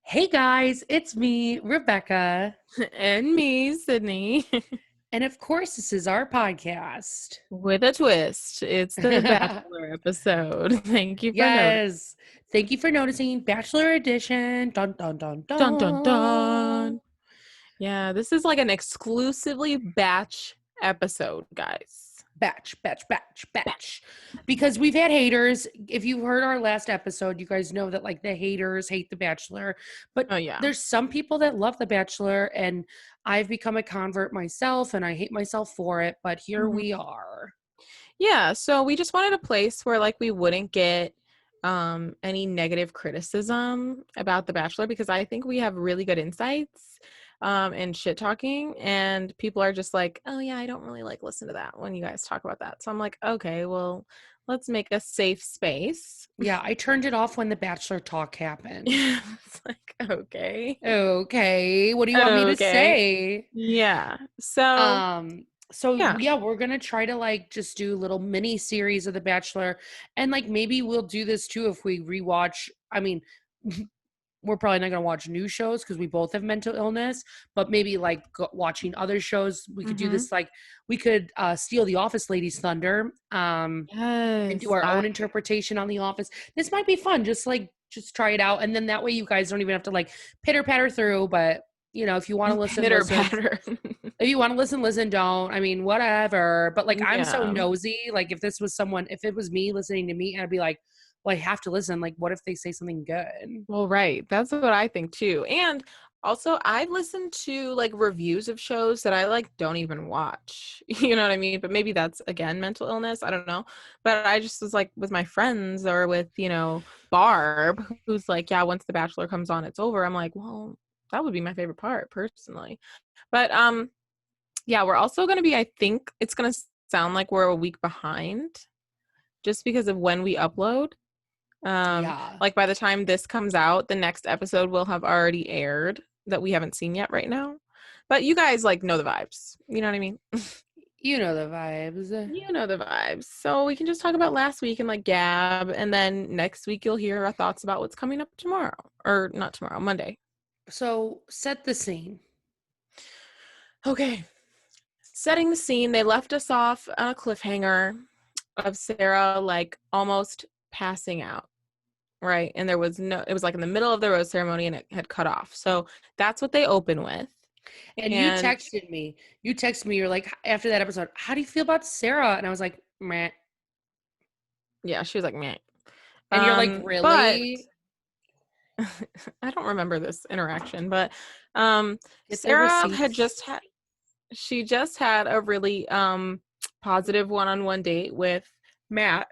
Hey guys, it's me, Rebecca. And me, Sydney. And of course, this is our podcast. With a twist. It's the Bachelor episode. Thank you for noticing. Yes. Thank you for noticing Bachelor Edition. Dun dun dun Dun dun dun. dun. Yeah, this is like an exclusively batch episode, guys. Batch. Because we've had haters. If you heard our last episode, you guys know that like the haters hate The Bachelor. But Oh, yeah. there's some people that love The Bachelor, and I've become a convert myself, and I hate myself for it. But here we are. Yeah, so we just wanted a place where like we wouldn't get any negative criticism about The Bachelor because I think we have really good insights and shit talking, and people are just like, oh yeah, I don't really like listen to that when you guys talk about that. So I'm like, okay, well, let's make a safe space. Yeah, I turned it off when the Bachelor talk happened. It's like, okay. Okay, what do you want me to Okay. say? Yeah. So So we're gonna try to like just do little mini series of The Bachelor, and like maybe we'll do this too if we rewatch. I mean, we're probably not gonna watch new shows because we both have mental illness, but maybe like watching other shows, we could do this. Like we could steal the Office Ladies' thunder, and do yes, our own interpretation on The Office. This might be fun. Just try it out, and then that way you guys don't even have to like pitter patter through. But you know, if you want to listen, pitter listen. patter. If you want to listen. Don't. I mean, whatever. But like, I'm so Yeah. nosy. Like, if it was me listening to me, I'd be like, well, I have to listen. Like, what if they say something good? Well, right. That's what I think too. And also I listen to like reviews of shows that I like don't even watch. You know what I mean? But maybe that's again mental illness. I don't know. But I just was like with my friends or with, Barb, who's like, yeah, once The Bachelor comes on, it's over. I'm like, well, that would be my favorite part personally. But yeah, we're also gonna be, I think it's gonna sound like we're a week behind just because of when we upload. Yeah. Like by the time this comes out, the next episode will have already aired that we haven't seen yet right now. But you guys like know the vibes. You know what I mean? You know the vibes. You know the vibes. So we can just talk about last week and like gab, and then next week you'll hear our thoughts about what's coming up tomorrow. Or not tomorrow, Monday. So set the scene. Okay. Setting the scene, they left us off on a cliffhanger of Sarah like almost passing out. Right. And it was like in the middle of the rose ceremony and it had cut off. So that's what they open with. And you texted me. You're like, after that episode, how do you feel about Sarah? And I was like, meh. Yeah, she was like, meh. And you're like, really? But I don't remember this interaction, but Get Sarah she just had a really positive one-on-one date with Matt.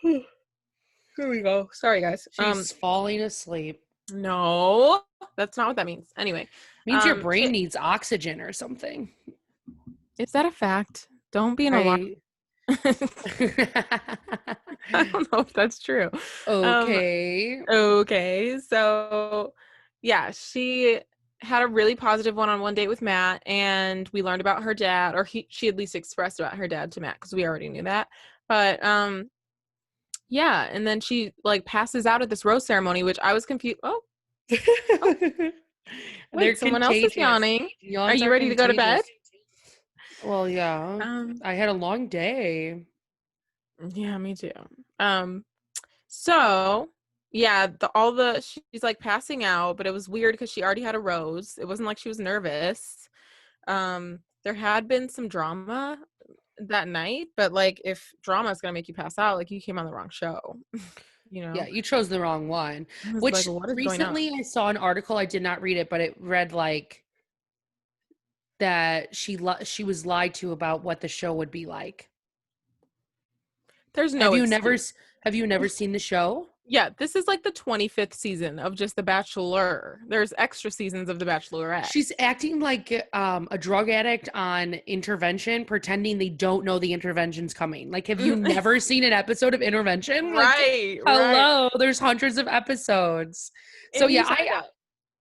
Here we go. Sorry, guys. She's falling asleep. No, that's not what that means. Anyway. Means your brain needs oxygen or something. Is that a fact? Don't be an alarm. I don't know if that's true. Okay. Okay. So, yeah, she had a really positive one-on-one date with Matt, and we learned about her dad, or she at least expressed about her dad to Matt because we already knew that. But yeah, and then she like passes out at this rose ceremony, which I was confused. Oh. Wait, someone else is yawning. Are you ready to go to bed? Well, yeah. I had a long day. Yeah, me too. So yeah, she's like passing out, but it was weird because she already had a rose. It wasn't like she was nervous. There had been some drama that night, but like if drama is gonna make you pass out, like you came on the wrong show. Yeah, you chose the wrong one. Which like, what is recently I saw an article, I did not read it, but it read like that she was lied to about what the show would be like. There's no have you never seen the show? Yeah, this is like the 25th season of just The Bachelor. There's extra seasons of The Bachelorette. She's acting like a drug addict on intervention, pretending they don't know the intervention's coming. Like, have you never seen an episode of Intervention? Right. Hello, there's hundreds of episodes. So yeah,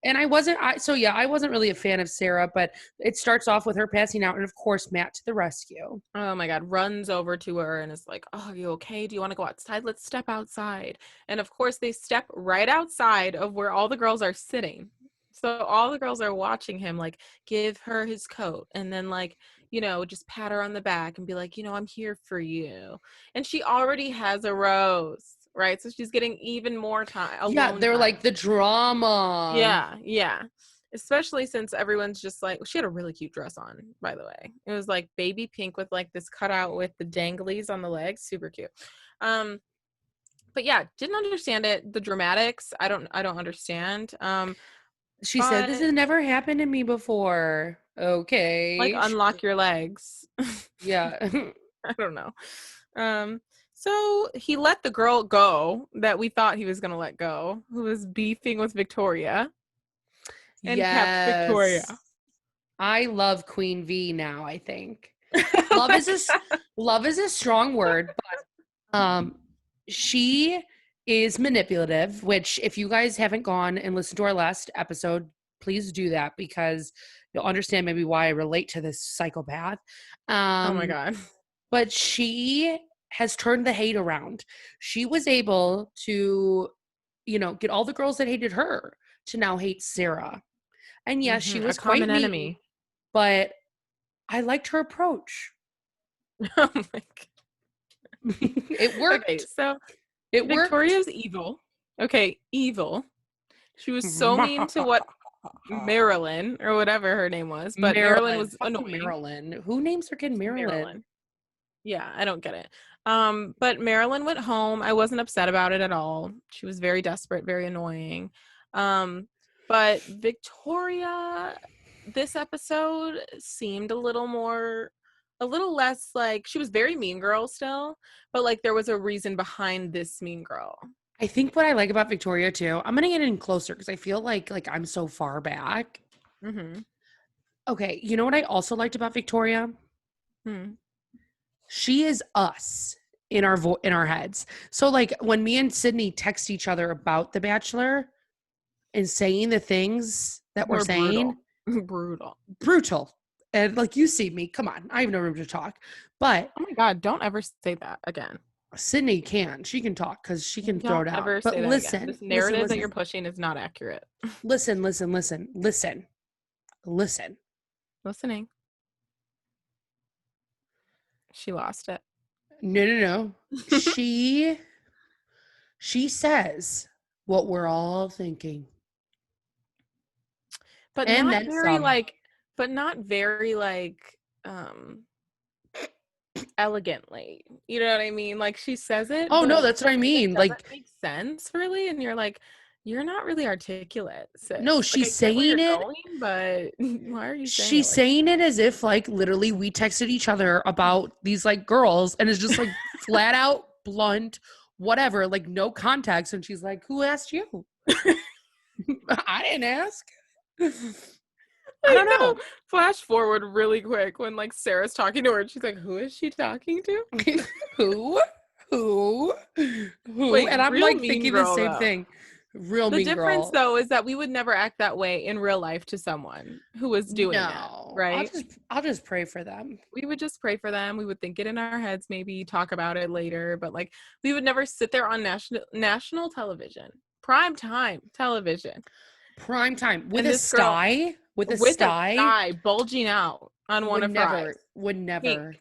And I wasn't really a fan of Sarah, but it starts off with her passing out and of course Matt to the rescue. Oh my God, runs over to her and is like, "Oh, are you okay? Do you want to go outside? Let's step outside." And of course, they step right outside of where all the girls are sitting. So all the girls are watching him, like, give her his coat and then, like, just pat her on the back and be like, "I'm here for you." And she already has a rose, right? So she's getting even more time, Yeah, alone they're time. like the drama. Yeah, yeah. Especially since everyone's just like, she had a really cute dress on, by the way. It was like baby pink with like this cutout with the danglies on the legs, super cute. Um, but yeah, didn't understand it. The dramatics, I don't understand. She said, "This But has never happened to me before." like Okay. unlock your legs. Yeah. I don't know. So he let the girl go that we thought he was gonna let go, who was beefing with Victoria, and kept Victoria. Yes. I love Queen V now, I think. Oh Love my is a God. love is a strong word, but she is manipulative, which if you guys haven't gone and listened to our last episode, please do that because you'll understand maybe why I relate to this psychopath. Oh my Um God. but she has turned the hate around. She was able to, get all the girls that hated her to now hate Sarah. And yes, she A was quite common mean, enemy. but I liked her approach. Oh my God. It Okay, worked. so It worked. Victoria's evil. Okay, evil. She was so mean to what Marilyn or whatever her name was, but Marilyn Marilyn. was Fucking annoying. Marilyn. Who names her kid Marilyn? Marilyn. Yeah, I don't get it. But Marilyn went home. I wasn't upset about it at all. She was very desperate, very annoying. Um, but Victoria, this episode seemed a little less like she was very mean girl still, but like there was a reason behind this mean girl. I think what I like about Victoria too, I'm gonna get in closer because I feel like I'm so far back. Mm-hmm. Okay, you know what I also liked about Victoria? Hmm. She is us in our heads. So like when me and Sydney text each other about The Bachelor and saying the things that we're Or brutal. saying, Brutal. brutal. And like you see me, come on, I have no room to talk. But Oh my God, don't ever say that again. Sydney can. She can talk because she can throw Don't down. ever But say that again. listen, This listen, narrative that you're listen, pushing is not accurate. listen, listen, listen, listen, listen. Listening. She lost it. No, no, no. She says what we're all thinking. but And not then very some. like but not very like um elegantly. You know what I mean? Like she says it, Oh but no, that's what I it mean. doesn't Like, make sense really. And you're like, you're not really articulate, no, sis. Like she's I get where you're saying it. going, but why are you saying it She's like saying it as if like literally we texted each other about these like girls and it's just like flat out blunt, whatever, like no context. And she's like, "Who asked you?" I didn't ask. I I don't know. know. Flash forward really quick when like Sarah's talking to her and she's like, who is she talking to? Who? Who? Who? Wait, And I'm real like mean thinking the girl same though. thing. Real The mean difference girl. though is that we would never act that way in real life to someone who was doing that, No. right? I'll just pray for them. We would just pray for them. We would think it in our heads, maybe talk about it later, but like we would never sit there on national television, prime time television, Prime time with and a this girl sty, with a with a sty sty bulging out on one of her eyes, would pink, never.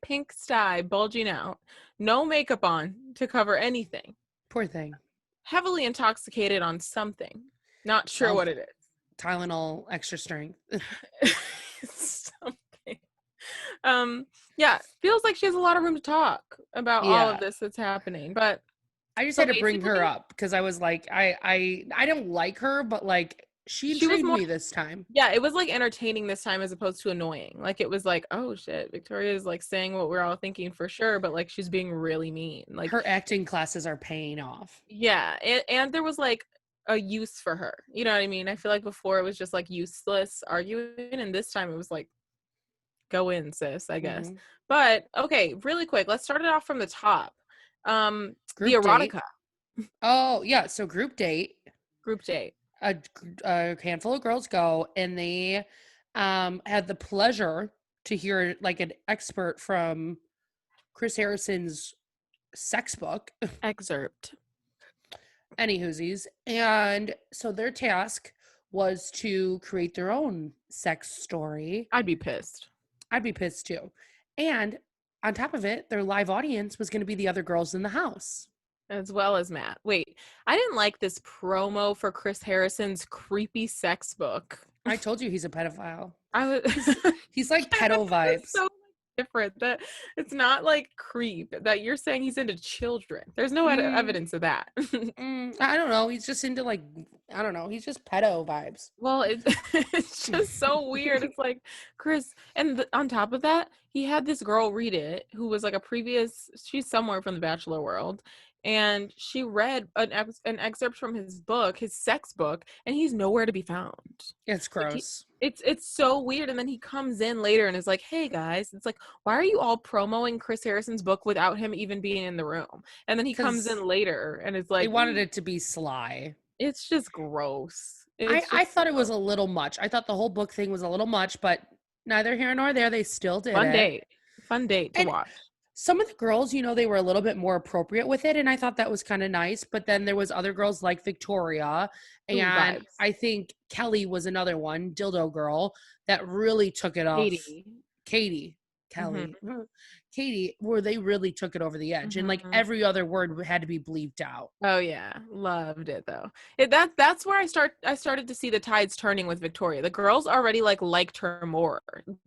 pink sty bulging out, no makeup on to cover anything, Poor thing. heavily intoxicated on something, not sure what Something. it is. Tylenol extra strength. Something. Yeah, feels like she has a lot of room to talk about all of Yeah. this that's happening. But I just so had to bring her basically, up because I was like, I don't like her, but like she she was intrigued more, me this time. yeah, it was like entertaining this time as opposed to annoying. Like it was like, oh shit, Victoria is like saying what we're all thinking for sure, but like she's being really mean. Like, Her acting classes are paying off. yeah, and there was like a use for her. You know what I mean? I feel like before it was just like useless arguing, and this time it was like, go in, sis, I guess. Mm-hmm. But okay, really quick, let's start it off from the top. The Group date. erotica Oh yeah, so group date. group date. a handful of girls go, and they had the pleasure to hear like an expert from Chris Harrison's sex book. Excerpt. Any whoosies. And so their task was to create their own sex story. I'd be pissed. I'd be pissed too. And on top of it, their live audience was going to be the other girls in the house. As well as Matt. Wait, I didn't like this promo for Chris Harrison's creepy sex book. I told you he's a pedophile. I was He's like pedo vibes. So different that it's not like creep that you're saying he's into children. There's no evidence of that. I don't know. He's just into like, I don't know. He's just pedo vibes. Well, it's just so weird. It's like Chris, and on top of that, he had this girl read it who was like she's somewhere from the Bachelor world, and she read an excerpt from his book, his sex book, and he's nowhere to be found. It's gross. It's so weird. And then he comes in later and is like, hey guys, it's like, why are you all promoting Chris Harrison's book without him even being in the room? And then he comes in later and is like, they wanted it to be sly. It's just gross. I thought it was a little much. I thought the whole book thing was a little much, but neither here nor there. They still did it. Fun date to watch. Some of the girls, they were a little bit more appropriate with it, and I thought that was kind of nice. But then there was other girls like Victoria, and I think Kelly was another one, dildo girl, that really took it off. Katie, Kelly, Katie, where they really took it over the edge, and like every other word had to be bleeped out. Oh yeah, loved it though. That's where I started to see the tides turning with Victoria. The girls already liked her more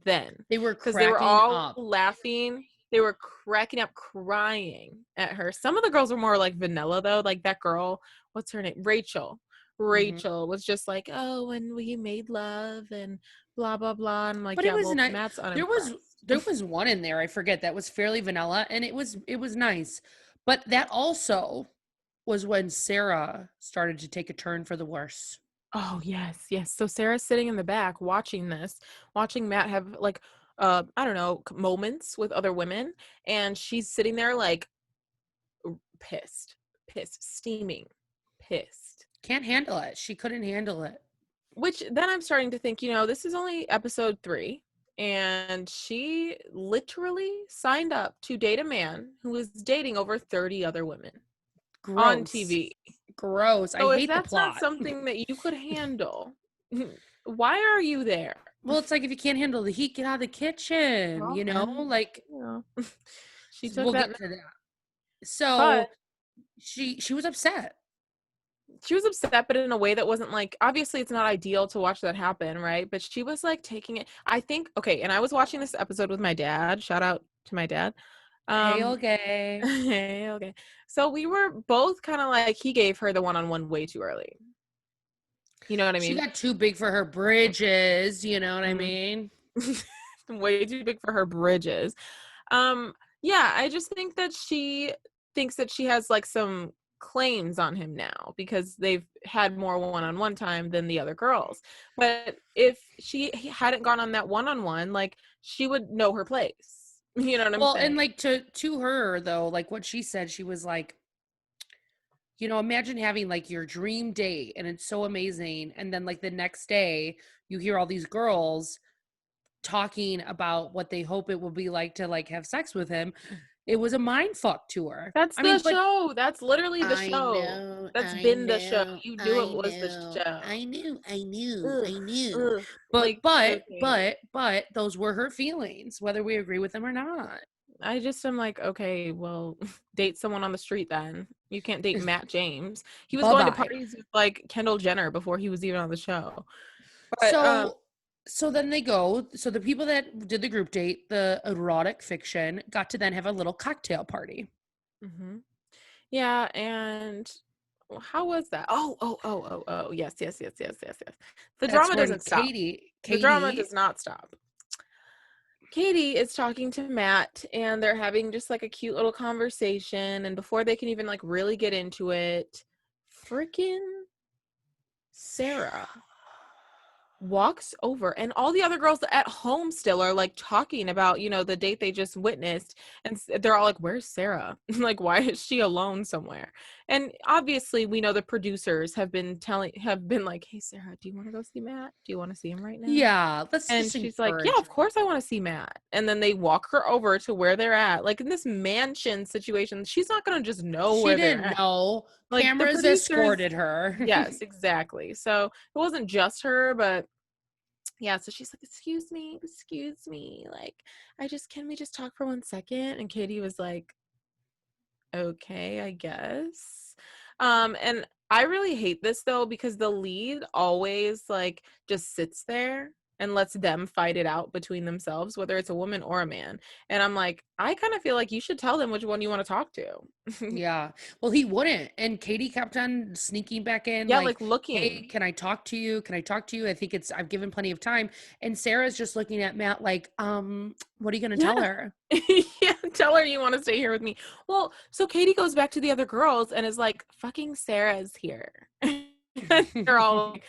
then. They were because they were all laughing. They were cracking up, crying at her. Some of the girls were more like vanilla though. Like that girl, what's her name? Rachel. Rachel was just like, oh, and we made love and blah blah blah. And I'm like, but it was nice. Matt's unimpressed. There was one in there, I forget, that was fairly vanilla, and it was nice. But that also was when Sarah started to take a turn for the worse. Oh yes. So Sarah's sitting in the back watching Matt have like I don't know, moments with other women, and she's sitting there like pissed, steaming, pissed. Can't handle it. She couldn't handle it. Which then I'm starting to think, this is only episode 3, and she literally signed up to date a man who was dating over 30 other women. Gross. On TV. Gross. So I hate the plot. If that's not something that you could handle, why are you there? Well, it's like, if you can't handle the heat, get out of the kitchen, She took that. So but she was upset. She was upset, but in a way that wasn't like, obviously it's not ideal to watch that happen, right? But she was like taking it, I think, okay, and I was watching this episode with my dad. Shout out to my dad. Hey, okay. Hey, okay. So we were both kind of like, he gave her the one-on-one way too early. You know what I mean? She got too big for her bridges. You know what I mean? Way too big for her bridges. Yeah, I just think that she thinks that she has like some claims on him now because they've had more one-on-one time than the other girls. But if she hadn't gone on that one-on-one, like, she would know her place. You know what I'm saying? Well, and like to her though, like what she said, she was like, imagine having like your dream date and it's so amazing. And then like the next day you hear all these girls talking about what they hope it will be like to like have sex with him. It was a mind fuck to her. That's the show. That's literally the show. That's been the show. You knew it was the show. I knew. But those were her feelings, whether we agree with them or not. I just am like, okay, well, date someone on the street then. You can't date Matt James. He was going to parties with like Kendall Jenner before he was even on the show. But, so then they go. So the people that did the group date, the erotic fiction, got to then have a little cocktail party. Mm-hmm. Yeah, and how was that? Oh, yes. The drama doesn't stop. The drama does not stop. Katie is talking to Matt, and they're having just like a cute little conversation. And before they can even like really get into it, freaking Sarah walks over, and all the other girls at home still are like talking about, you know, the date they just witnessed, and they're all like, where's Sarah? Like, why is she alone somewhere? And obviously we know the producers have been like, hey Sarah, do you want to go see Matt? Do you want to see him right now? Yeah, let's And just she's like, yeah, encourage of her. course I want to see Matt. And then they walk her over to where they're at, like in this mansion situation. She's not going to just know She where they're didn't at. know. Like the Cameras producers. escorted her. Yes, exactly. So it wasn't just her, but yeah, so she's like, excuse me, like, can we just talk for 1 second? And Katie was like, okay, I guess. And I really hate this though, because the lead always like just sits there and lets them fight it out between themselves, whether it's a woman or a man. And I'm like, I kind of feel like you should tell them which one you want to talk to. Yeah. Well, he wouldn't. And Katie kept on sneaking back in, Yeah, like, like hey, looking. can I talk to you? Can I talk to you? I think I've given plenty of time. And Sarah's just looking at Matt like, what are you going to Yeah. tell her? Yeah, tell her you want to stay here with me. Well, so Katie goes back to the other girls and is like, fucking Sarah's here. And they're all like,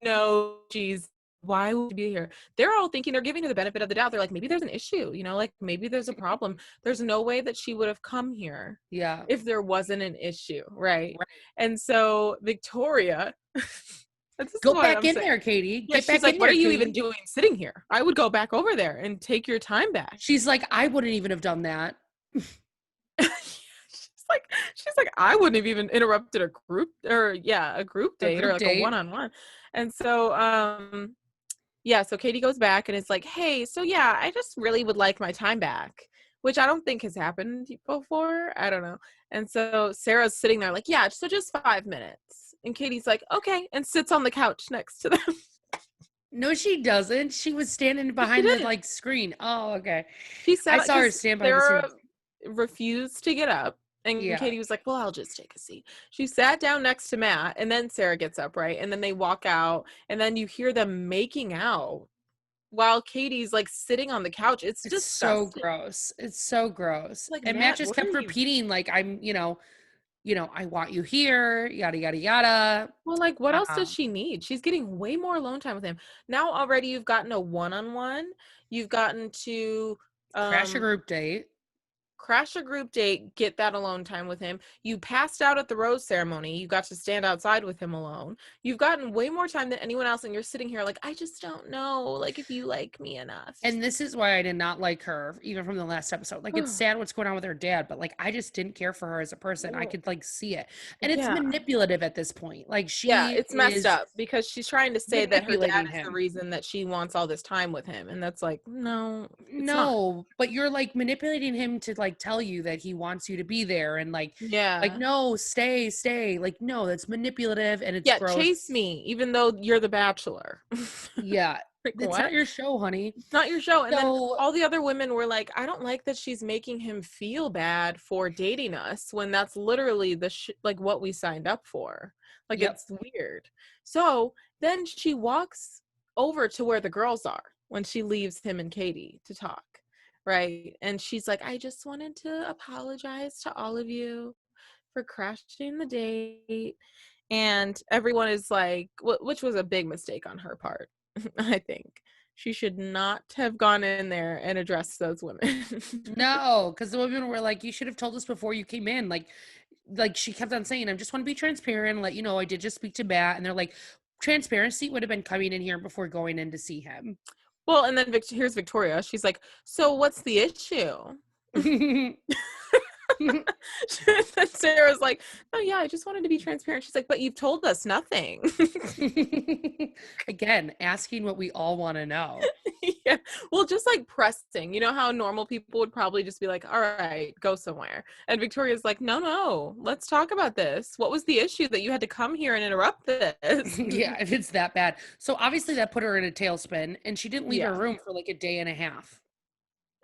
no, she's, why would she be here? They're all thinking, they're giving her the benefit of the doubt. They're like, maybe there's an issue, you know, like maybe there's a problem. There's no way that she would have come here Yeah. if there wasn't an issue, right? Right. And so Victoria, this is Go what back I'm in saying. there, Katie. Yeah, Get she's back like, in what are there, you even Katie. doing sitting here? I would go back over there and take your time back. She's like, I wouldn't even have done that. she's like, I wouldn't have even interrupted a group a group A date or group like a date. one-on-one. And so yeah, so Katie goes back and it's like, hey, so yeah, I just really would like my time back, which I don't think has happened before. I don't know. And so Sarah's sitting there like, yeah, so just 5 minutes. And Katie's like, okay, and sits on the couch next to them. No, she doesn't. She was standing She behind the didn't. like screen. Oh, okay. She I sat saw her because stand behind the screen. Sarah refused to get up. And Yeah. Katie was like, well, I'll just take a seat. She sat down next to Matt, and then Sarah gets up, right? And then they walk out, and then you hear them making out while Katie's like sitting on the couch. It's It's so disgusting. gross. It's so gross. Like, And Matt Matt, just what are kept you? repeating, like, I want you here, yada, yada, yada. Well, like, what else does Uh, she need? She's getting way more alone time with him. Now already you've gotten a one-on-one. You've gotten to Crash a um group date. crash a group date, get that alone time with him. You passed out at the rose ceremony. You got to stand outside with him alone. You've gotten way more time than anyone else, and you're sitting here like, I just don't know, like, if you like me enough. And this is why I did not like her, even from the last episode. Like, it's sad what's going on with her dad, but like, I just didn't care for her as a person. I Well, could like see it. And it's yeah. manipulative at this point. Like, Yeah, she it's messed is up because she's trying to say that her dad manipulating is the him. reason that she wants all this time with him. And that's like, no, it's not. No, but you're like manipulating him to like tell you that he wants you to be there and like Yeah. no, stay. Like no, that's manipulative and it's Yeah, chase gross. me, even though you're the bachelor. Yeah. Like, It's what? not your show, honey. It's not your show. And then So, all the other women were like, I don't like that she's making him feel bad for dating us when that's literally like what we signed up for. Like, yep. it's weird. So then she walks over to where the girls are when she leaves him and Katie to talk. Right. And she's like, I just wanted to apologize to all of you for crashing the date. And everyone is like, which was a big mistake on her part. I think she should not have gone in there and addressed those women. No, because the women were like, you should have told us before you came in. Like she kept on saying, I just want to be transparent and let you know I did just speak to Matt. And they're like, transparency would have been coming in here before going in to see him. Well, and then here's Victoria. She's like, so what's the issue? And Sarah's like, oh yeah, I just wanted to be transparent. She's like, but you've told us nothing. Again, asking what we all want to know. Yeah. Well, just like pressing, you know how normal people would probably just be like, all right, go somewhere. And Victoria's like, no, let's talk about this. What was the issue that you had to come here and interrupt this? Yeah, if it's that bad. So obviously that put her in a tailspin and she didn't leave her Yeah. room for like a day and a half.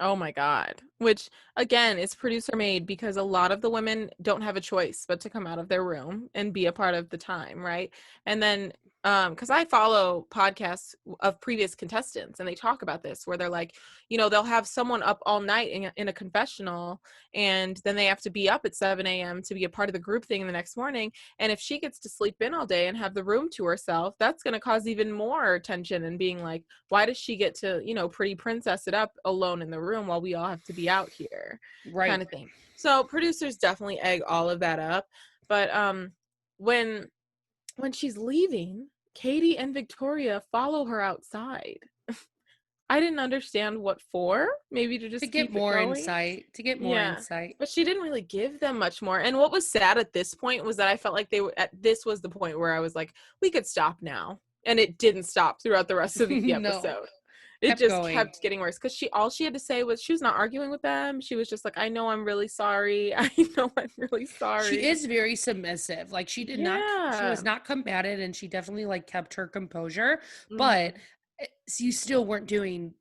Oh my God. Which again is producer made because a lot of the women don't have a choice but to come out of their room and be a part of the time, right? And then because I follow podcasts of previous contestants and they talk about this where they're like, they'll have someone up all night in a confessional, and then they have to be up at 7 a.m. to be a part of the group thing the next morning. And if she gets to sleep in all day and have the room to herself, that's going to cause even more tension and being like, why does she get to, pretty princess it up alone in the room while we all have to be out here, kind Right. of thing. So producers definitely egg all of that up. But when she's leaving, Katie and Victoria follow her outside. I didn't understand what for. Maybe to To just get keep it more going. insight, to get more Yeah. insight. But she didn't really give them much more. And what was sad at this point was that I felt like this was the point where I was like, we could stop now. And it didn't stop throughout the rest of the No, episode. It kept just going. kept getting worse because all she had to say was she was not arguing with them. She was just like, I know I'm really sorry. I know I'm really She sorry. is very submissive. Like she Yeah. was not combative, and she definitely like kept her composure, but Mm-hmm. you still weren't doing,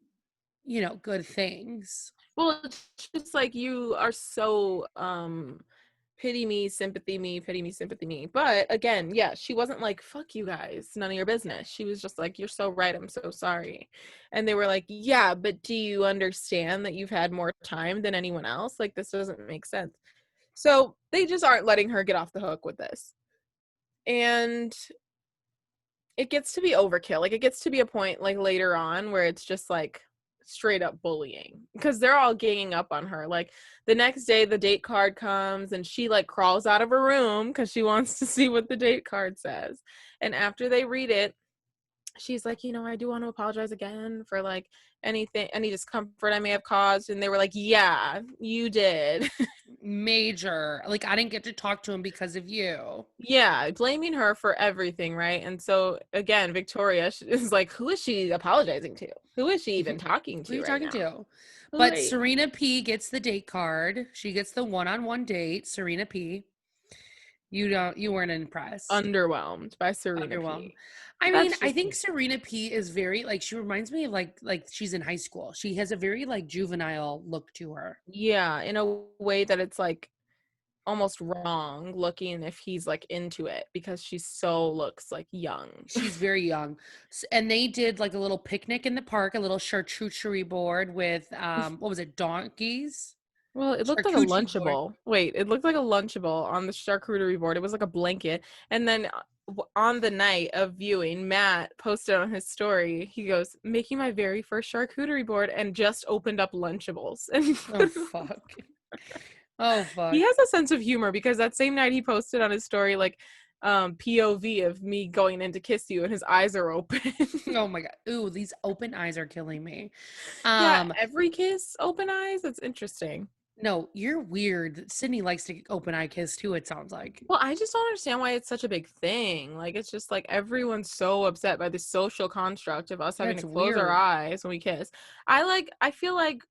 good things. Well, it's just like you are so pity me, pity me, sympathy me. But again, yeah, she wasn't like, fuck you guys, none of your business. She was just like, you're so right, I'm so sorry. And they were like, yeah, but do you understand that you've had more time than anyone else? Like, this doesn't make sense. So they just aren't letting her get off the hook with this. And it gets to be overkill. Like, it gets to be a point like later on where it's just like straight up bullying because they're all ganging up on her. Like, the next day the date card comes and she like crawls out of her room because she wants to see what the date card says. And after they read it, she's like, I do want to apologize again for like any discomfort I may have caused. And they were like, yeah, you did. Major. Like, I didn't get to talk to him because of you. Yeah, blaming her for everything, right? And so again, Victoria is like, who is she apologizing to? Who is she even talking Who are to you right talking now? to? But Like, Serena P gets the date card. She gets the one-on-one date. Serena P. You weren't impressed. underwhelmed by Serena Underwhelmed. P. I mean, That's I just think me. Serena P is very like she reminds me of like she's in high school. She has a very like juvenile look to her. Yeah, in a way that it's like almost wrong looking if he's like into it because she so looks like young. She's very young. And they did like a little picnic in the park, a little charcuterie board with what was it, donkeys? Well, it looked like a Charcuterie board. Lunchable. Wait, it looked like a Lunchable on the charcuterie board. It was like a blanket. And then on the night of viewing, Matt posted on his story, he goes, making my very first charcuterie board and just opened up Lunchables. And Oh fuck. Oh he fuck. has a sense of humor because that same night he posted on his story, like, POV of me going in to kiss you and his eyes are open. Oh my god. Ooh, these open eyes are killing me. Yeah, Um, every kiss, open eyes. That's interesting. no, you're weird. Sydney likes to open eye kiss too, it sounds like. Well, I just don't understand why it's such a big thing. Like, it's just like everyone's so upset by this social construct of us having to That's close our weird. eyes when we kiss. I feel like,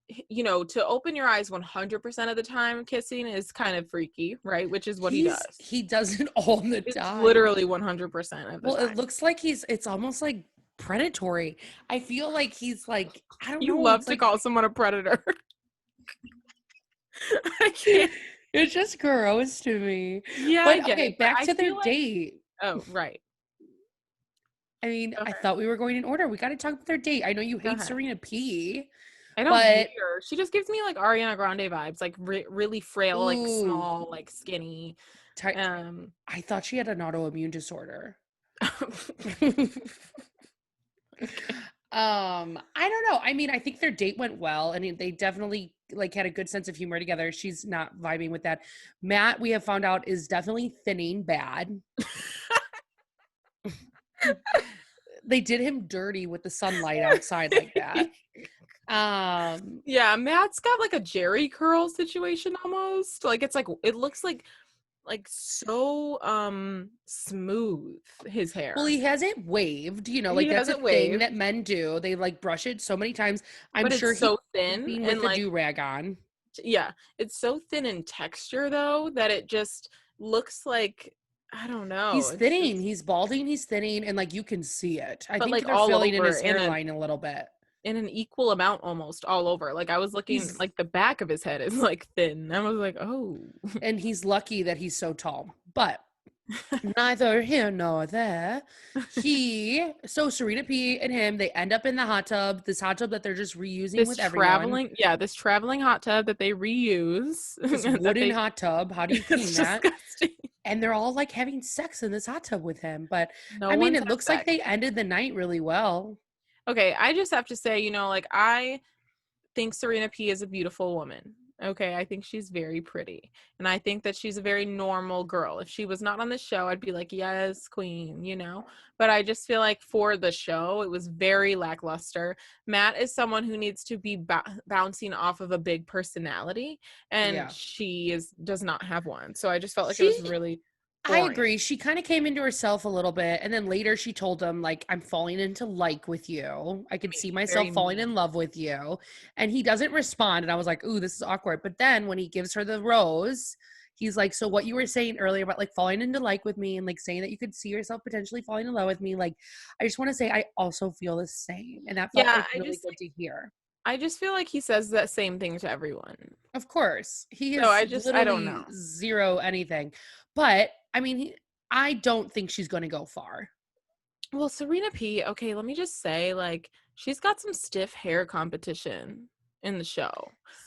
to open your eyes 100% of the time kissing is kind of freaky, right? Which is what he does. He does it all the It's time. literally 100% of the Well, it time. looks like it's almost like predatory. I feel like he's like, I don't You know, love it's to like call someone a predator. I can't. it's just gross to me. Yeah, I But get okay, it. But back I to their feel like, date. oh, right. I mean, Go I ahead. thought we were going in order. We got to talk about their date. I know you Go hate ahead. Serena P, I don't but hate her. She just gives me like Ariana Grande vibes, like really frail, like ooh, small, like skinny. ty- Um, I thought she had an autoimmune disorder. okay. I don't know. I mean, I think their date went well, and they definitely like had a good sense of humor together. She's not vibing with that. Matt, we have found out, is definitely thinning bad. They did him dirty with the sunlight outside like that. Um, Yeah, Matt's got like a Jerry curl situation almost. Like it's like it looks like so smooth his well, hair. he hasn't waved, He like that's a hasn't thing waved, that men do. They like brush it so many times. I'm but sure it's he's so thin sleeping and with a like do-rag on. yeah, it's so thin in texture though that it just looks like I don't know. He's It's thinning, just he's balding, he's thinning, and like you can see it. I but think like they're all filling in over his hairline a little bit. in an equal amount almost all over. Like I was looking He's like the back of his head is like thin. I was like, "Oh." and he's lucky that he's so tall. But Neither here nor there. So Serena P and him, they end up in the hot tub, this hot tub that they're just reusing with everyone. This traveling hot tub that they reuse. This that wooden they hot tub. How do you clean It's that? disgusting. And they're all like having sex in this hot tub with him. But No I mean, one's it had looks like sex. they ended the night really well. Okay, I just have to say, like I think Serena P is a beautiful woman. Okay, I think she's very pretty. And I think that she's a very normal girl. If she was not on the show, I'd be like, yes, queen. But I just feel like for the show, it was very lackluster. Matt is someone who needs to be bouncing off of a big personality, and Yeah. does not have one. So I just felt like it was She really I boring. agree. She kind of came into herself a little bit. And then later she told him, like, I'm falling into like with you. I could see Very myself falling mean. in love with you. And he doesn't respond. And I was like, ooh, this is awkward. But then when he gives her the rose, he's like, so what you were saying earlier about like falling into like with me and like saying that you could see yourself potentially falling in love with me. Like, I just want to say I also feel the same. And that felt Yeah, like really good to hear. I just feel like he says that same thing to everyone. Of course, he So is I don't know. literally zero anything. But I mean, I don't think she's going to go far. Well, Serena P, okay, let me just say, like, she's got some stiff hair competition in the show.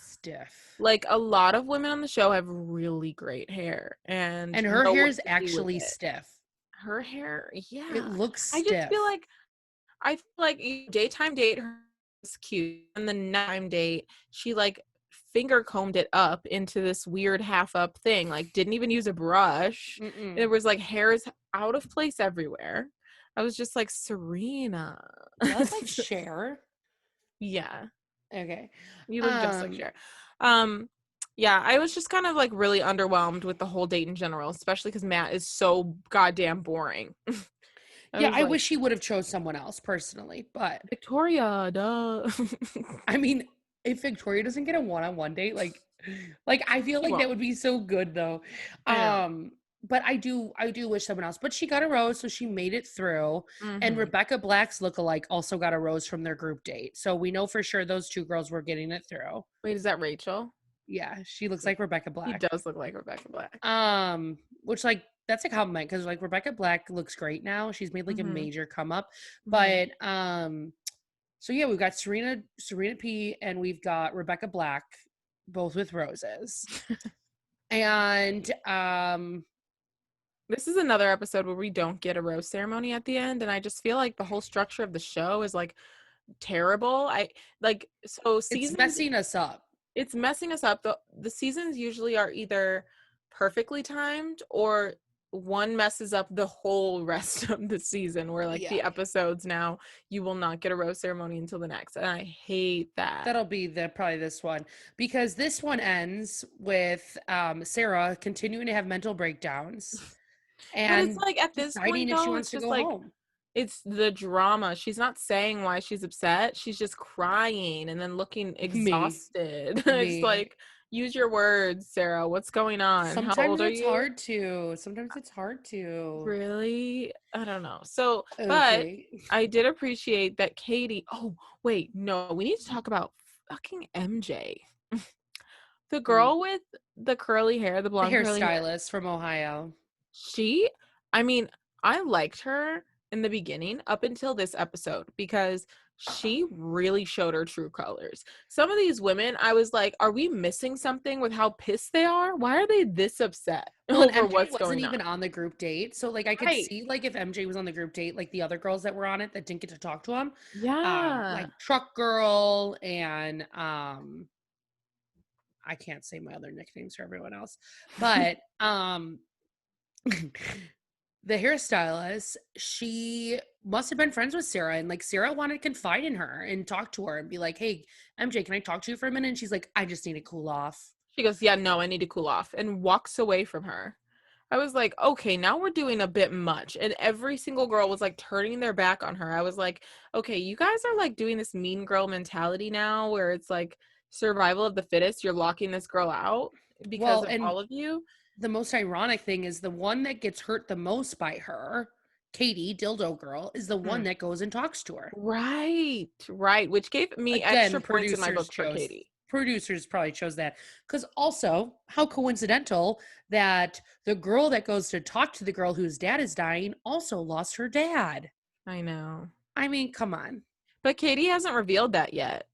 Stiff. Like, a lot of women on the show have really great hair and And her know hair what is to do with actually it. stiff. Her hair, It yeah. looks I just feel stiff. like you daytime date her is cute, and the nighttime date she like finger combed it up into this weird half up thing, like didn't even use a brush. Mm-mm. It was like hairs out of place everywhere. I was just like, Serena. You look like Cher. Yeah, Okay. you look just like Um, Cher. um yeah, I was just kind of like really underwhelmed with the whole date in general, especially because Matt is so goddamn boring. I yeah, was I like, wish he would have chose someone else personally, but Victoria, duh. I mean, if Victoria doesn't get a one-on-one date, like I feel He like won't. that would be so good though. I know. But I do wish someone else. But she got a rose, so she made it through. And Mm-hmm. Rebecca Black's lookalike also got a rose from their group date. So we know for sure those two girls were getting it through. Wait, is that Rachel? Yeah, she looks Yeah. like Rebecca He Black. does look like Rebecca Black. Which like that's a compliment because like Rebecca Black looks great now. She's made like a Mm-hmm. major come up. Mm-hmm. But so yeah, we've got Serena P and we've got Rebecca Black, both with roses. And This is another episode where we don't get a rose ceremony at the end, and I just feel like the whole structure of the show is like terrible. it's Seasons, messing us up. it's messing us up. The seasons usually are either perfectly timed or one messes up the whole rest of the season, where like Yeah. the episodes now you will not get a rose ceremony until the next, and I hate that. That'll be probably this one because this one ends with Sarah continuing to have mental breakdowns But it's and like at this deciding point if she though, wants it's to just go like home. it's the drama. She's not saying why she's upset. She's just crying and then looking Me. exhausted. It's Me. like, use your words, Sarah. What's going on? How Sometimes old are it's you? hard to. Sometimes it's hard to. Really? I don't know. So, but Okay. I did appreciate that Katie. Oh, wait, no, we need to talk about fucking MJ. The Mm. girl with the curly hair, the The blonde curly hair. hairstylist from Ohio. She, I mean, I liked her in the beginning up until this episode because she really showed her true colors. Some of these women, I was like, are we missing something with how pissed they are? Why are they this upset Well, and over MJ what's wasn't going even on? on the group date. So like I could Right. see like if MJ was on the group date, like the other girls that were on it that didn't get to talk to him. Yeah. Like Truck Girl and I can't say my other nicknames for everyone else. But the hairstylist, she must have been friends with Sarah, and like Sarah wanted to confide in her and talk to her and be like, "Hey, MJ, can I talk to you for a minute?" And she's like, "I just need to cool off." She goes, yeah, no, I need to cool off, and walks away from her. I was like, okay, now we're doing a bit much. And every single girl was like turning their back on her. I was like, okay, you guys are like doing this mean girl mentality now where it's like survival of the fittest. You're locking this girl out because Well, of and all of you. the most ironic thing is the one that gets hurt the most by her, Katie, Dildo Girl, is the one Mm. that goes and talks to her. Right, right. Which gave me Again, extra points in my producers book for chose Katie. producers probably chose that. Because also, how coincidental that the girl that goes to talk to the girl whose dad is dying also lost her dad. I know. I mean, come on. But Katie hasn't revealed that yet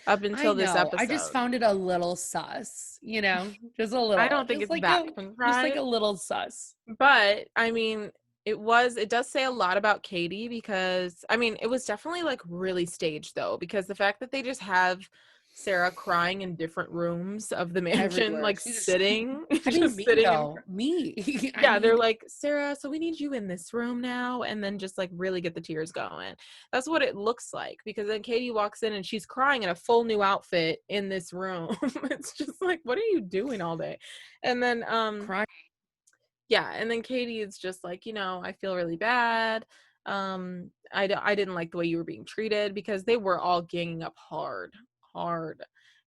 up I until this know. I just episode. found it a little sus, just a I little, don't think it's that just like a contrived. little sus. But I mean, it does say a lot about Katie because I mean, it was definitely like really staged though, because the fact that they just have Sarah crying in different rooms of the mansion, Everywhere. like She just, sitting, I mean, just me sitting and though, me. I yeah, they're mean, like, Sarah, so we need you in this room now, and then just like really get the tears going. That's what it looks like because then Katie walks in and she's crying in a full new outfit in this room. It's just like, what are you doing all day? And then crying. yeah, and then Katie is just like, I feel really bad. I didn't like the way you were being treated because they were all ganging up hard.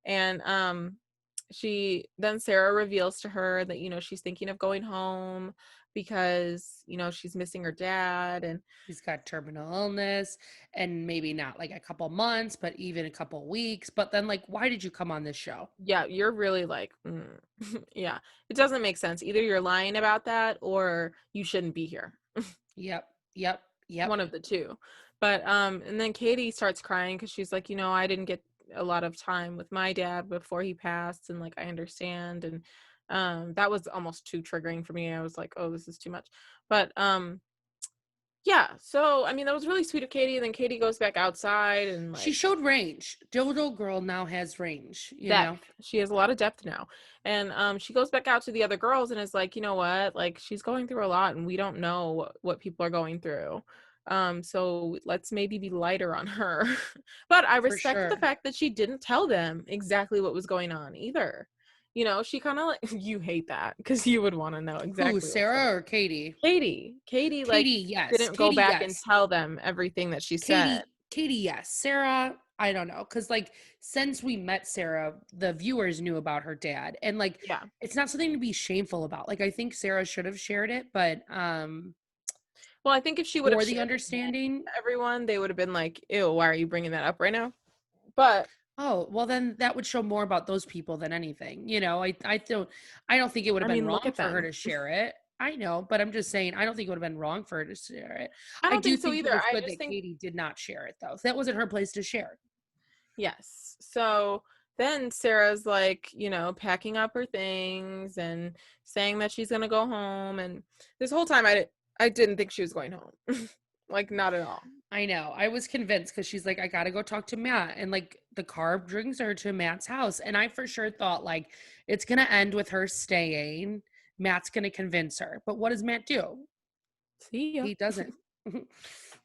And Sarah reveals to her that, she's thinking of going home because, she's missing her dad. And She's got terminal illness and maybe not like a couple months, but even a couple weeks. But then, like, why did you come on this show? yeah, you're really like, yeah, it doesn't make sense. Either you're lying about that or you shouldn't be here. Yep. Yep. Yep. One of the two. But and then Katie starts crying because she's like, I didn't get a lot of time with my dad before he passed, and like I understand. And that was almost too triggering for me. I was like, oh, this is too much. But yeah, so I mean that was really sweet of Katie. And then Katie goes back outside and She like showed range. Dodo girl now has range, depth. She has a lot of depth now. And she goes back out to the other girls and is like, you know what? Like she's going through a lot and we don't know what people are going through. So let's maybe be lighter on her. But I for respected the sure. fact that she didn't tell them exactly what was going on either. She kind of like you hate that because you would want to know Who, exactly what's going Sarah on. or Katie? Katie like Katie, yes. didn't go Katie, back and yes. tell them everything that she said. Katie, yes. Sarah, I don't know. Cause like since we met Sarah, the viewers knew about her dad. And like Yeah. it's not something to be shameful about. Like I think Sarah should have shared it, but Well, I think if she would have for the shared it then understanding, to everyone, they would have been like, ew, why are you bringing that up right now? But oh, well then that would show more about those people than anything. I don't think it would have I been mean, look wrong at for her them. to share it. I know, but I'm just saying I don't think it would have been wrong for her to share it. I I don't do think so think it either. was I good just that think, Katie did not share it though. That wasn't her place to share. yes. So then Sarah's like, packing up her things and saying that she's going to go home. And this whole time, I didn't think she was going home. Like, not at all. I know. I was convinced because she's like, I gotta go talk to Matt. And like the car brings her to Matt's house. And I for sure thought like it's gonna end with her staying. Matt's gonna convince her. But what does Matt do? See ya. He doesn't.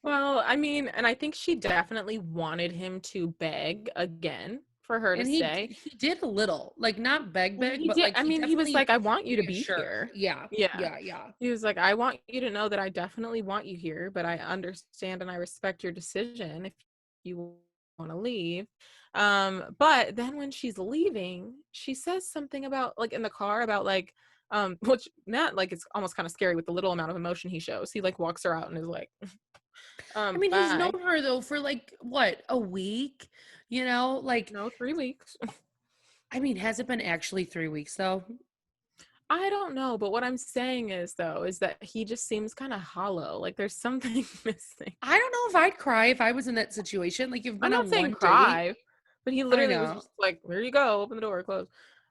Well, I mean, and I think she definitely wanted him to beg again for her to And stay. he did a little, like not beg And beg, he but did. like I he mean, he was definitely like, I want you to be reassured. here. Yeah. Yeah. Yeah. Yeah. He was like, I want you to know that I definitely want you here, but I understand and I respect your decision if you want to leave. But then when she's leaving, she says something about like in the car about like, which Matt like it's almost kind of scary with the little amount of emotion he shows. He like walks her out and is like, I mean, he's known bye. her though for like what, a week? Like No, 3 weeks. I mean, has it been actually 3 weeks though? I don't know, but what I'm saying is though, is that he just seems kind of hollow. Like there's something missing. I don't know if I'd cry if I was in that situation. Like you've I'm been not on saying one date. cry, but he I literally was know. just like, there you go, open the door, close.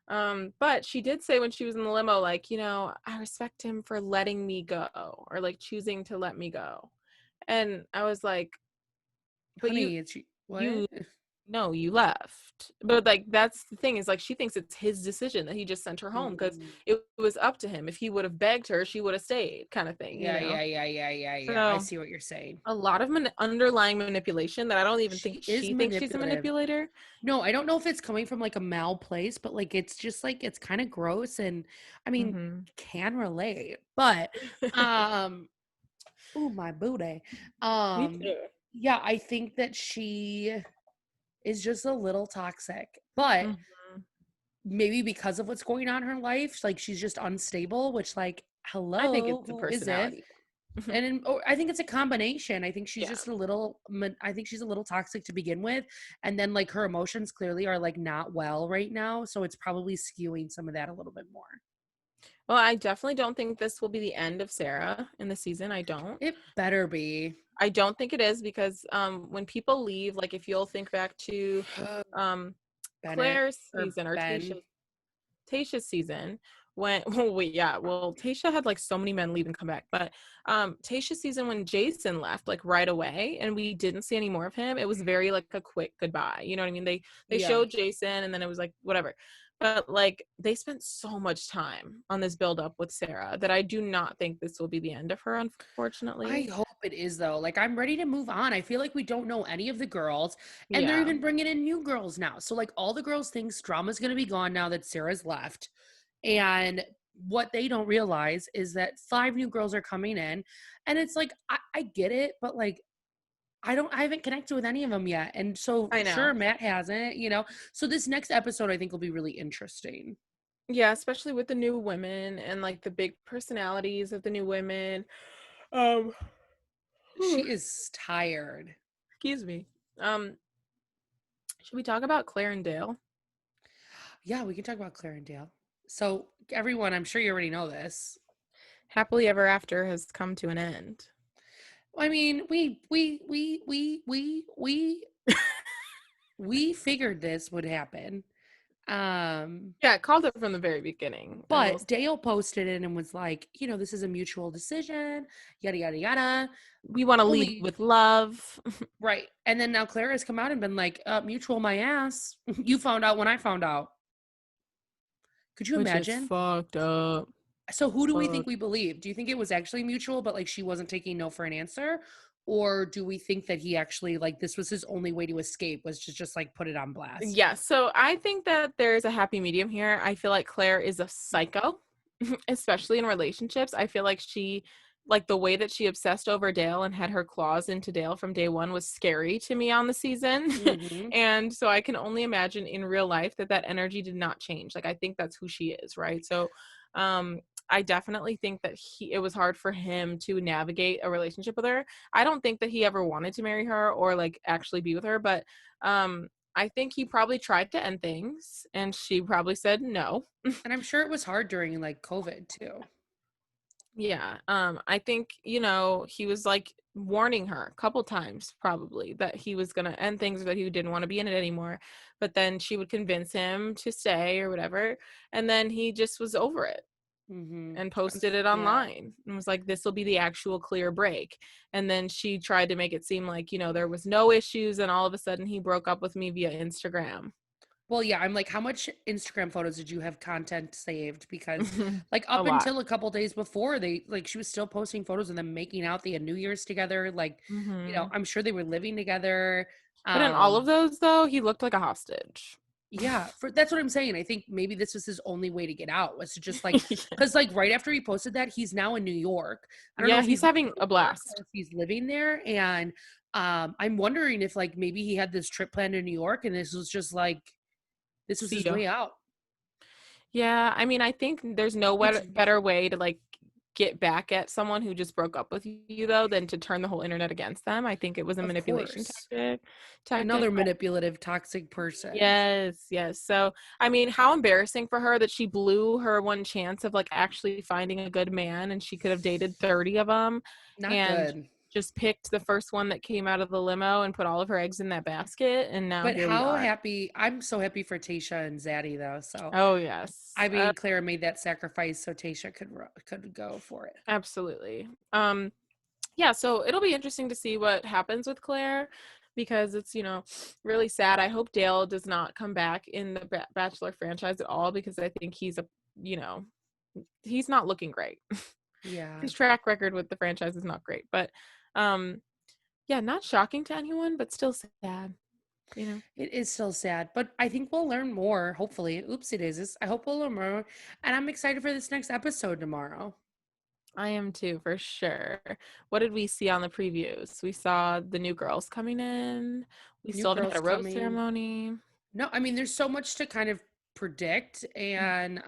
But she did say when she was in the limo, like, I respect him for letting me go or like choosing to let me go. And I was like, but Honey, it's what? you no, you left. But like that's the thing is like she thinks it's his decision that he just sent her home because Mm. it was up to him. If he would have begged her, she would have stayed, kind of thing. Yeah, yeah, yeah, yeah, yeah, yeah. I So see what you're saying. a lot of underlying manipulation that I don't even think She is she thinks she's a manipulative. manipulator. No, I don't know if it's coming from like a mal place, but like it's just like it's kind of gross and I mean, Hmm. can relate. But um oh my booty. Me Um too. yeah, I think that she is just a little toxic. But Mhm. maybe because of what's going on in her life, like she's just unstable, which like, I think hello, it's a who is it? personality. I think it's a combination. I think she's Yeah. just I think she's a little toxic to begin with, and then like her emotions clearly are like not well right now, so it's probably skewing some of that a little bit more. Well, I definitely don't think this will be the end of Sarah in the season. I don't. It better be. I don't think it is because when people leave, like if you'll think back to um Bennett Claire's or season or Ben. Tayshia's season when oh wait, yeah, well, Tayshia had like so many men leave and come back, but Tayshia's season when Jason left like right away and we didn't see any more of him, it was very like a quick goodbye. You know what I mean? They Yeah. showed Jason and then it was like whatever. But like they spent so much time on this build up with Sarah that I do not think this will be the end of her, I unfortunately. hope it is though. Like I'm ready to move on. I feel like we don't know any of the girls and they're Yeah. even bringing in new girls now. So like all the girls think drama's going to be gone now that Sarah's left. And what they don't realize is that 5 new girls are coming in and it's like I get it, but like I haven't connected with any of them yet. And so I sure know. Matt hasn't, you know. So this next episode I think will be really interesting. Yeah, especially with the new women and like the big personalities of the new women. Um She is tired. Excuse me. Um, should we talk about Claire and Dale? Yeah, we can talk about Claire and Dale. So everyone, I'm sure you already know this. Happily Ever After has come to an end. I mean, we figured this would happen. Um, Yeah, it called it from the very beginning. I will but Dale posted it and was like, you know, this is a mutual decision, yada yada yada. we want to lead Only with love. right. And then now Claire has come out and been like, mutual my ass. You found out when I found out. Could you Which is imagine? fucked up. So who do we think Fuck. we believe? Do you think it was actually mutual, but like she wasn't taking no for an answer? Or do we think that he actually like this was his only way to escape was to just like put it on blast? Yeah, so I think that there's a happy medium here. I feel like Claire is a psycho, especially in relationships. I feel like like the way that she obsessed over Dale and had her claws into Dale from day one was scary to me on the season. Mm-hmm. And so I can only imagine in real life that that energy did not change. Like I think that's who she is, right? So um I definitely think that it was hard for him to navigate a relationship with her. I don't think that he ever wanted to marry her or like actually be with her, but I think he probably tried to end things and she probably said no. And I'm sure it was hard during like COVID too. Yeah. I think, he was like warning her a couple times probably that he was going to end things or that he didn't want to be in it anymore. But then she would convince him to stay or whatever. And then he just was over it Mm-hmm. and posted it Yeah. online and was like, this will be the actual clear break. And then she tried to make it seem like, there was no issues. And all of a sudden he broke up with me via Instagram. Well, yeah, I'm like, how much Instagram photos did you have content saved? Because like A up lot. until a couple days before, they like she was still posting photos of them making out. They had New Year's together. Like, you know, Hmm. I'm sure they were living together. But in all of Um, those, though, he looked like a hostage. yeah, for that's what I'm saying. I think maybe this was his only way to get out was to just like Yeah. because like right after he posted that, he's now in New York. I don't know Yeah, if he's he's living having in a New York blast. or if he's living there. And I'm wondering if like maybe he had this trip planned to New York and this was just like this was See his ya. way out. Yeah, I mean, I think there's no It's better way to like get back at someone who just broke up with you though than to turn the whole internet against them. I think it was a of manipulation course tactic. another manipulative, toxic person. Yes, yes. So, I mean, how embarrassing for her that she blew her one chance of like actually finding a good man and she could have dated 30 of them Not and good. just picked the first one that came out of the limo and put all of her eggs in that basket. And now But here we how are. happy I'm so happy for Tasha and Zaddy though. So Oh, yes. I mean, Clara made that sacrifice so Tasha could go for it. Absolutely. Yeah, so it'll be interesting to see what happens with Claire because it's, really sad. I hope Dale does not come back in the Bachelor franchise at all because I think you know, he's not looking great. Yeah. His track record with the franchise is not great, but um yeah, not shocking to anyone, but still sad, you know. It is still sad, but I think we'll learn more. Hopefully, oopsie daisies. I hope we'll learn more, and I'm excited for this next episode tomorrow. I am too, for sure. What did we see on the previews? We saw the new girls coming in. We New still haven't had girls a rose coming. ceremony. No, I mean, there's so much to kind of predict, and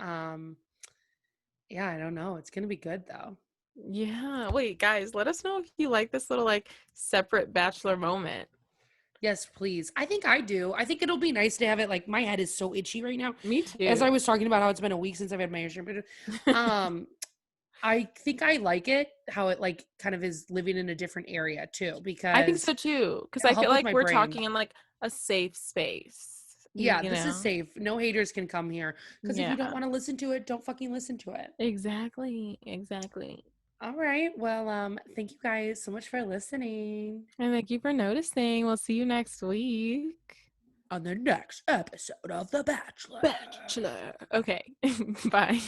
yeah, I don't know. It's gonna be good though. Yeah. Wait, guys, let us know if you like this little like separate Bachelor moment. Yes, please. I think I do. I think it'll be nice to have it. Like my head is so itchy right now. Me As I too. was talking about how it's been a week since I've had my hair shampoo. Um, I think I like it how it like kind of is living in a different area too I think because so too, because it'll I help feel with like my we're brain. talking in like a safe space, Yeah, you this is know? safe. No haters can come here because if you don't Yeah. want to listen to it, don't fucking listen to it. Exactly. Exactly. All right. Well, thank you guys so much for listening And thank you for noticing. We'll see you next week. on the next episode of The Bachelor. Bachelor. Okay. Bye.